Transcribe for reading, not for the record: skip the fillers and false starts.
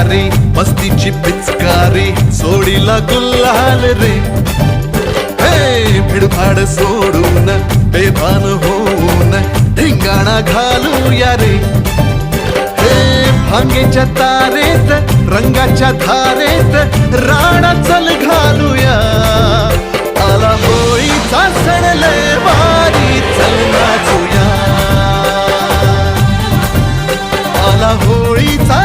भारी मस्तीची पिचकारी सोडीला गुल्हाल रे हे भिडभाड सोडून बेभान होऊन धिंगाणा घालूया रे हे भांगेच्या तारेत रंगाच्या धारेत राणा चल घालूया आला होळीचा सण लय भारी चल नाचूया आला होळीचा